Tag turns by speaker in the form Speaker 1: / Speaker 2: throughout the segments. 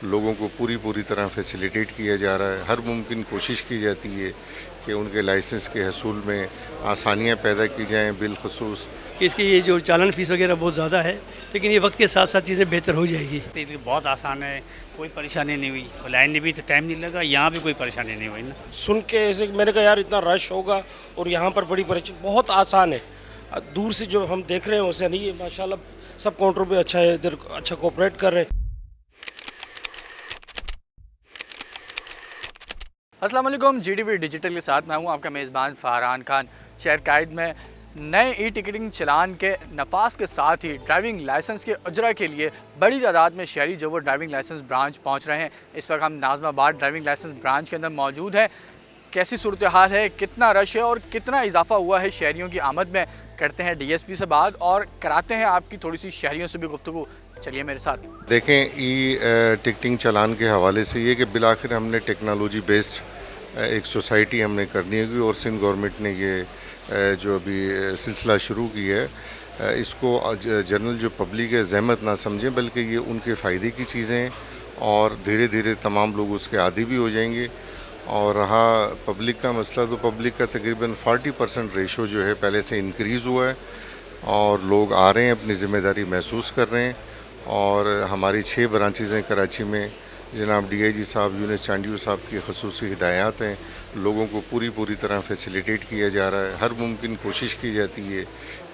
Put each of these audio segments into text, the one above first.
Speaker 1: लोगों को पूरी तरह फैसिलिटेट किया जा रहा है। हर मुमकिन कोशिश की जाती है कि उनके लाइसेंस के हसूल में आसानियाँ पैदा की जाएँ, बिलखसूस
Speaker 2: कि इसकी ये जो चालान फ़ीस वगैरह बहुत ज़्यादा है, लेकिन ये वक्त के साथ साथ चीज़ें बेहतर हो जाएगी।
Speaker 3: तो बहुत आसान है, कोई परेशानी नहीं हुई और लाइन में भी तो टाइम नहीं लगा, यहाँ भी कोई परेशानी नहीं हुई ना।
Speaker 4: सुन के ऐसे मैंने कहा यार इतना रश होगा और यहाँ पर बड़ी परेशानी, बहुत आसान है। दूर से जो हम देख रहे हैं वैसे नहीं है, माशाल्लाह सब काउंटर पे अच्छा है, इधर अच्छा कोऑपरेट कर रहे हैं।
Speaker 5: अस्सलाम वालेकुम, जीडीवी डिजिटल के साथ मैं हूँ आपका मेज़बान फ़रहान खान। शहर कायद में नए ई टिकटिंग चलान के नफाज के साथ ही ड्राइविंग लाइसेंस के उजरा के लिए बड़ी तादाद में शहरी जो वो ड्राइविंग लाइसेंस ब्रांच पहुँच रहे हैं। इस वक्त हम नाज़माबाद ड्राइविंग लाइसेंस ब्रांच के अंदर मौजूद हैं। कैसी सूरत हाल है, कितना रश है और कितना इजाफा हुआ है शहरियों की आमद में, करते हैं डीएसपी से बात और कराते हैं आपकी थोड़ी सी शहरियों से भी गुफ्तगू। चलिए मेरे साथ।
Speaker 1: देखें, ई टिकटिंग चालान के हवाले से ये कि बिलाखिर हमने टेक्नोलॉजी बेस्ड एक सोसाइटी हमने करनी होगी और सिंध गवर्नमेंट ने ये जो अभी सिलसिला शुरू किया है, इसको जनरल जो पब्लिक है जहमत ना समझें, बल्कि ये उनके फ़ायदे की चीज़ें हैं और धीरे धीरे तमाम लोग उसके आदी भी हो जाएंगे। और रहा पब्लिक का मसला, तो पब्लिक का तकरीबन 40% रेशो जो है पहले से इंक्रीज़ हुआ है और लोग आ रहे हैं, अपनी ज़िम्मेदारी महसूस कर रहे हैं। और हमारी 6 ब्रांचेज़ हैं कराची में। जनाब डीआईजी साहब यूनुस चांडियो साहब की खसूसी हिदायत हैं, लोगों को पूरी तरह फैसिलिटेट किया जा रहा है। हर मुमकिन कोशिश की जाती है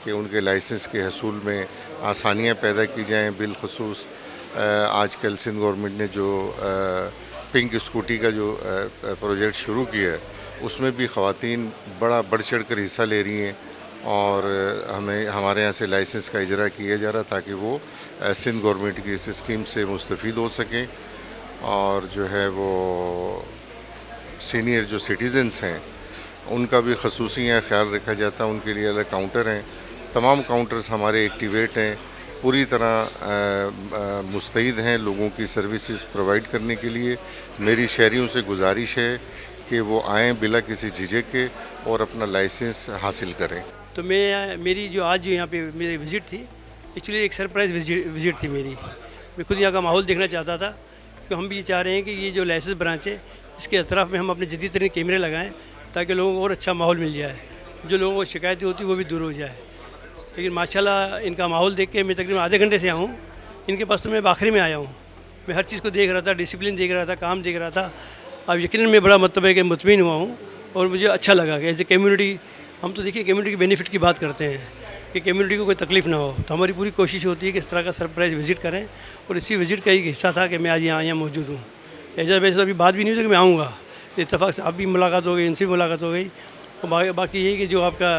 Speaker 1: कि उनके लाइसेंस के हसूल में आसानियाँ पैदा की जाएँ। बिलखसूस आजकल सिंध गवर्नमेंट ने जो पिंक स्कूटी का जो प्रोजेक्ट शुरू किया है, उसमें भी ख़वातीन बड़ा बढ़ चढ़ कर हिस्सा ले रही हैं और हमारे यहाँ से लाइसेंस का इजरा किया जा रहा ताकि वो सिंध गवर्नमेंट की इस स्कीम से मुस्तफ़ीद हो सकें। और जो है वो सीनियर जो सिटीज़न्स हैं उनका भी खसूसी यहाँ ख्याल रखा जाता है, उनके लिए अलग काउंटर हैं। तमाम काउंटर्स हमारे एक्टिवेट हैं, पूरी तरह मुस्तैद हैं लोगों की सर्विसेज प्रोवाइड करने के लिए। मेरी शहरियों से गुजारिश है कि वो आएँ बिला किसी झिझक के और अपना लाइसेंस हासिल करें।
Speaker 2: तो मेरी जो आज जो यहाँ पे मेरी विज़िट थी, एक्चुअली एक सरप्राइज़ विज़िट थी मेरी। मैं खुद यहाँ का माहौल देखना चाहता था, तो हम भी ये चाह रहे हैं कि ये जो लाइसेंस ब्रांच है इसके अतराफ़ में हम अपने जदीद तरीन कैमरे लगाएं ताकि लोगों को और अच्छा माहौल मिल जाए, जो लोगों को शिकायतें होती वो भी दूर हो जाए। लेकिन माशाल्लाह इनका माहौल देख के मैं तकरीबन आधे घंटे से आया हूँ इनके पास, तो मैं आखिरी में आया हूँ। मैं हर चीज़ को देख रहा था, डिसिप्लिन देख रहा था, काम देख रहा था। अब यकीनन मैं बड़ा मतलब है कि मुतमिन हुआ हूँ और मुझे अच्छा लगा कि एज ए कम्युनिटी, हम तो देखिए कम्युनिटी के बेनिफिट की बात करते हैं कि कम्युनिटी को कोई तकलीफ़ ना हो, तो हमारी पूरी कोशिश होती है कि इस तरह का सरप्राइज़ विज़िट करें। और इसी विज़िट का एक हिस्सा था कि मैं आज यहाँ मौजूद हूँ। ऐसा वैसे अभी बात भी नहीं हुई कि मैं आऊँगा, इत्तेफाक से आप भी मुलाकात हो गई, इनसे भी मुलाकात हो गई। और बाकी ये कि जो आपका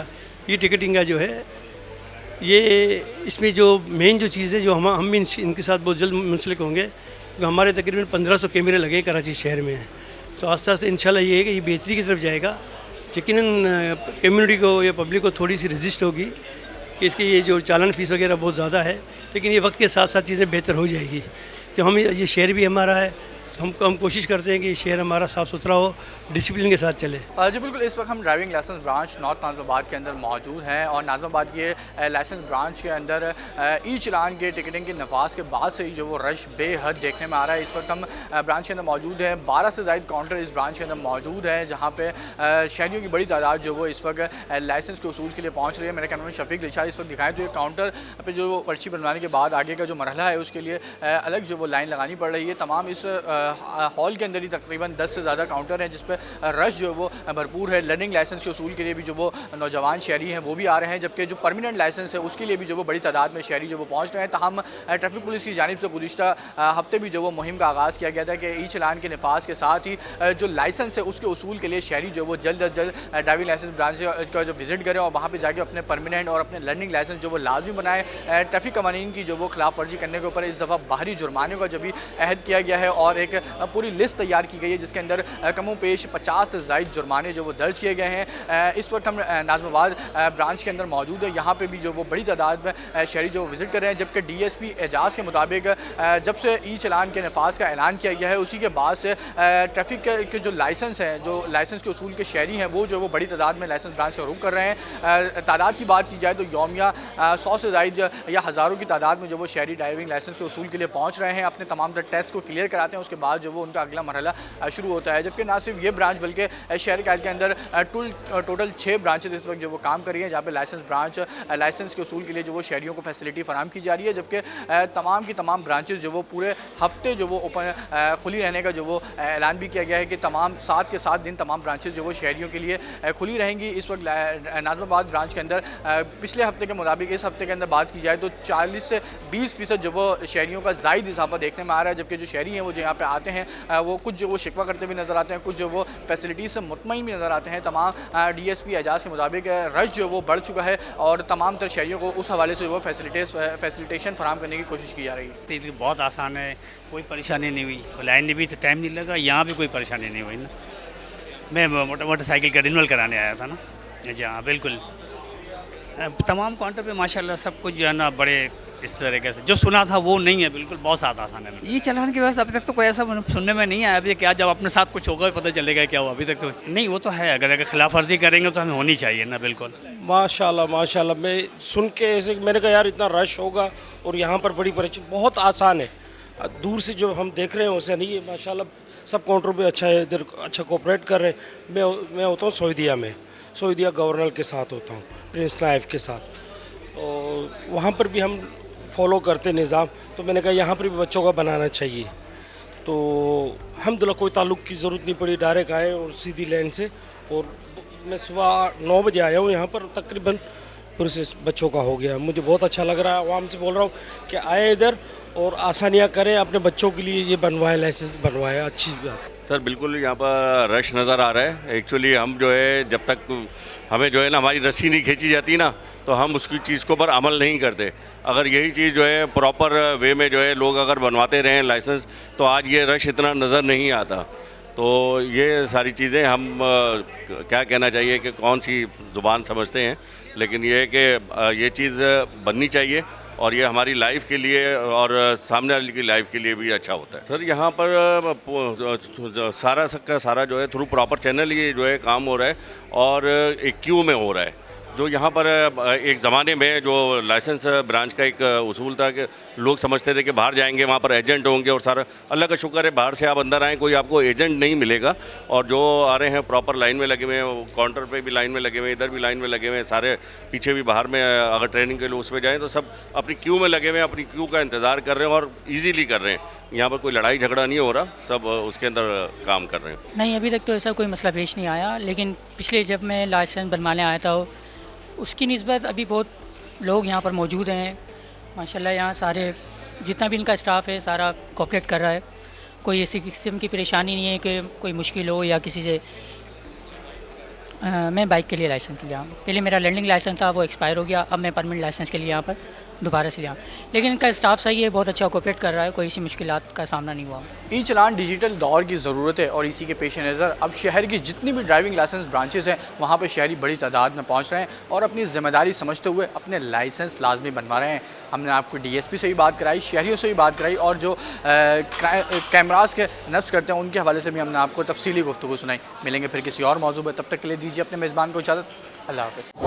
Speaker 2: ई टिकटिंग का जो है, ये इसमें जो मेन जो चीज़ है, जो हम भी इनके साथ बहुत जल्द मुंसलिक होंगे, क्योंकि हमारे तकरीबन 1500 कैमरे लगे कराची शहर में। तो आस्ते आस्ते इंशाल्लाह ये है कि ये बेहतरी की तरफ जाएगा। यकीनन कम्युनिटी को या पब्लिक को थोड़ी सी रजिस्ट होगी कि इसकी ये जो चालान फ़ीस वगैरह बहुत ज़्यादा है, लेकिन ये वक्त के साथ साथ चीज़ें बेहतर हो जाएगी। कि हम ये शहर भी हमारा है, तो हम कोशिश करते हैं कि शहर हमारा साफ़ सुथरा हो, डिसिप्लिन के साथ चले।
Speaker 5: जी बिल्कुल, इस वक्त हम ड्राइविंग लाइसेंस ब्रांच नॉर्थ नाज़माबाद के अंदर मौजूद हैं और नाज़माबाद के लाइसेंस ब्रांच के अंदर ई चलान के टिकटिंग के नफाज के बाद से ही जो वो रश बेहद देखने में आ रहा है। इस वक्त हम ब्रांच के अंदर मौजूद हैं। 12 से ज़ायद काउंटर इस ब्रांच के अंदर मौजूद है, जहाँ पे शहरियों की बड़ी तादाद जो वो इस वक्त लाइसेंस के उसूल के लिए पहुँच रही है। मेरे कैमरा शफीक दिलशाद इस वक्त दिखाएँ तो ये काउंटर पर जो पर्ची बनवाने के बाद आगे का जो मरहला है उसके लिए अलग जो वो लाइन लगानी पड़ रही है। तमाम इस हॉल के अंदर ही तकरीबन 10 से ज़्यादा काउंटर हैं जिस पर रश जो वो भरपूर है। लर्निंग लाइसेंस के उसूल के लिए भी जो वो नौजवान शहरी हैं वो भी आ रहे हैं, जबकि जो परमानेंट लाइसेंस है उसके लिए भी जो वो बड़ी तादाद में शहरी जो वो पहुँच रहे हैं। तहम ट्रैफिक पुलिस की जानिब से गुज़िश्ता हफ्ते भी जो वो मुहिम का आगाज़ किया गया था कि ई चलान के नफाज के साथ ही जो लाइसेंस है उसके उसूल के लिए शहरी जो वो जल्द अज जल्द ड्राइविंग लाइसेंस ब्रांच का जो विज़िट करें और वहाँ पर जाके अपने परमानेंट और अपने लर्निंग लाइसेंस जो वो लाजमी बनाएं। ट्रैफिक कवानीन की जो वो खिलाफ वर्जी करने के ऊपर इस दफ़ा बाहरी जुर्माने का जो भी अहद किया गया है और एक एक पूरी लिस्ट तैयार की गई है जिसके अंदर कमों पेश 50 से ज़ायद जुर्माने जो वो दर्ज किए गए हैं। इस वक्त हम नाज़िमाबाद ब्रांच के अंदर मौजूद है। यहाँ पे भी जो वो बड़ी तादाद में शहरी जो विज़िट कर रहे हैं, जबकि DSP एजाज़ के मुताबिक जब से ई चलान के नफाज का ऐलान किया गया है उसी के बाद से ट्रैफिक के जो लाइसेंस हैं, जो लाइसेंस के उसूल के शहरी हैं, वो जो वो बड़ी तादाद में लाइसेंस ब्रांच का रुख कर रहे हैं। तादाद की बात की जाए तो यौमिया 100 से ज़ायद या हज़ारों की तादाद में जो वो शहरी ड्राइविंग लाइसेंस के उसूल के लिए पहुँच रहे हैं, अपने तमाम टेस्ट को क्लियर कराते हैं, उसके बाद जो वो उनका अगला मरहला शुरू होता है। जबकि ना सिर्फ ये ब्रांच बल्कि शहर के अंदर टोटल 6 ब्रांचेज इस वक्त जो वो काम कर रही हैं, जहाँ पे लाइसेंस ब्रांच लाइसेंस के उसूल के लिए जो वो शहरियों को फैसिलिटी फराम की जा रही है। जबकि तमाम की तमाम ब्रांचेज जो वो पूरे हफ्ते जो वो ओपन खुली रहने का जो वो ऐलान भी किया गया है कि तमाम 7 के 7 दिन तमाम ब्रांचेज जो वो शहरियों के लिए खुली रहेंगी। इस वक्त नाज़िमाबाद ब्रांच के अंदर पिछले हफ्ते के मुताबिक इस हफ्ते के अंदर बात की जाए तो 40 से 20% जो वो शहरियों का ज़ायद इजाफा देखने में आ रहा है। जबकि जो शहरी हैं वो जो यहाँ पे आते हैं वो कुछ जो वो शिकवा करते भी नज़र आते हैं, कुछ जो वो फैसिलिटीज़ से मुतमईन भी नज़र आते हैं। तमाम DSP एजाज़ के मुताबिक रश जो वो बढ़ चुका है और तमाम तर शहरियों को उस हवाले से वो फैसिलिटेशन फराम करने की कोशिश की जा रही है।
Speaker 3: तो बहुत आसान है, कोई परेशानी नहीं हुई, लाइन में भी तो टाइम नहीं लगा, यहाँ भी कोई परेशानी नहीं हुई ना। मैं मोटरसाइकिल का रिन्यूअल कराने आया था ना जी। हाँ बिल्कुल, तमाम काउंटर पे माशाल्लाह सब कुछ जो है ना बड़े इस तरीके से जो सुना था वो नहीं है, बिल्कुल बहुत ज़्यादा आसान है। ये चलान की व्यवस्था अभी तक तो कोई ऐसा सुनने में नहीं आया। अभी क्या जब अपने साथ कुछ होगा पता चलेगा क्या हुआ, अभी तक तो नहीं। वो तो है, अगर खिलाफ वर्जी करेंगे तो हमें होनी चाहिए ना। बिल्कुल
Speaker 4: माशाल्लाह माशाल्लाह, मैं सुन के ऐसे मैंने कहा यार इतना रश होगा और यहाँ पर बड़ी परेशानी, बहुत आसान है। दूर से जो हम देख रहे हैं उसे नहीं है, माशाल्लाह सब काउंटर पे अच्छा है, इधर अच्छा कोऑपरेट कर रहे हैं। मैं होता हूँ सऊदीया में, सऊदीया गवर्नर के साथ होता हूँ, प्रिंस नाइफ के साथ, और वहाँ पर भी हम फॉलो करते निज़ाम। तो मैंने कहा यहाँ पर भी बच्चों का बनाना चाहिए। तो अल्हम्दुलिल्लाह कोई ताल्लुक़ की ज़रूरत नहीं पड़ी, डायरेक्ट आए और सीधी लाइन से। और मैं सुबह 9 बजे आया हूँ यहाँ पर, तकरीबन प्रोसेस बच्चों का हो गया। मुझे बहुत अच्छा लग रहा है। आवाम से बोल रहा हूँ कि आए इधर और आसानियाँ करें, अपने बच्चों के लिए ये बनवाएं, लाइसेंस बनवाएं। अच्छी बात
Speaker 6: सर, बिल्कुल यहाँ पर रश नज़र आ रहा है। एक्चुअली हम जो है जब तक हमें जो है ना हमारी रस्सी नहीं खींची जाती ना तो हम उसकी चीज़ को पर अमल नहीं करते। अगर यही चीज़ जो है प्रॉपर वे में जो है लोग अगर बनवाते रहें लाइसेंस तो आज ये रश इतना नज़र नहीं आता। तो ये सारी चीज़ें हम क्या कहना चाहिए कि कौन सी ज़ुबान समझते हैं, लेकिन ये है कि ये चीज़ बननी चाहिए और ये हमारी लाइफ के लिए और सामने वाले की लाइफ के लिए भी अच्छा होता है। सर यहाँ पर सारा जो है थ्रू प्रॉपर चैनल ये जो है काम हो रहा है और एक क्यू में हो रहा है। जो यहाँ पर एक ज़माने में जो लाइसेंस ब्रांच का एक उसूल था कि लोग समझते थे कि बाहर जाएंगे वहाँ पर एजेंट होंगे और सारा, अल्लाह का शुक्र है बाहर से आप अंदर आएँ कोई आपको एजेंट नहीं मिलेगा। और जो आ रहे हैं प्रॉपर लाइन में लगे हुए हैं, काउंटर पे भी लाइन में लगे हुए हैं, इधर भी लाइन में लगे हुए हैं, सारे पीछे भी बाहर में अगर ट्रेनिंग के लिए उस पर जाएँ तो सब अपनी क्यू में लगे हुए हैं, अपनी क्यू का इंतज़ार कर रहे हैं और ईजीली कर रहे हैं। यहाँ पर कोई लड़ाई झगड़ा नहीं हो रहा, सब उसके अंदर काम कर रहे हैं।
Speaker 7: नहीं, अभी तक तो ऐसा कोई मसला पेश नहीं आया, लेकिन पिछले जब मैं लाइसेंस बनवाने आया था उसकी निस्बत अभी बहुत लोग यहाँ पर मौजूद हैं। माशाल्लाह यहाँ सारे जितना भी इनका स्टाफ है सारा कोऑपरेट कर रहा है। कोई ऐसी किस्म की परेशानी नहीं है कि कोई मुश्किल हो या किसी से। मैं बाइक के लिए लाइसेंस के लिए आया, पहले मेरा लर्निंग लाइसेंस था वो एक्सपायर हो गया, अब मैं परमानेंट लाइसेंस के लिए यहाँ पर दोबारा से लिया। लेकिन इनका स्टाफ सही है, बहुत अच्छा कोऑपरेट कर रहा है, कोई ऐसी मुश्किलात का सामना नहीं हुआ।
Speaker 5: ई चलान डिजिटल दौर की ज़रूरत है और इसी के पेश नज़र अब शहर की जितनी भी ड्राइविंग लाइसेंस ब्रांचेज़ हैं वहाँ पर शहरी बड़ी तादाद में पहुँच रहे हैं और अपनी ज़िम्मेदारी समझते हुए अपने लाइसेंस लाजमी बनवा रहे हैं। हमने आपको DSP से भी बात कराई, शहरियों से भी बात कराई और जो कैमरास के नफ्स करते हैं उनके हवाले से भी हमने आपको तफसीली गुफ्तगू सुनाई। मिलेंगे फिर किसी और मौजू पर, तब तक के लिए दीजिए अपने मेज़बान को इजाज़त। अल्लाह हाफ़िज़।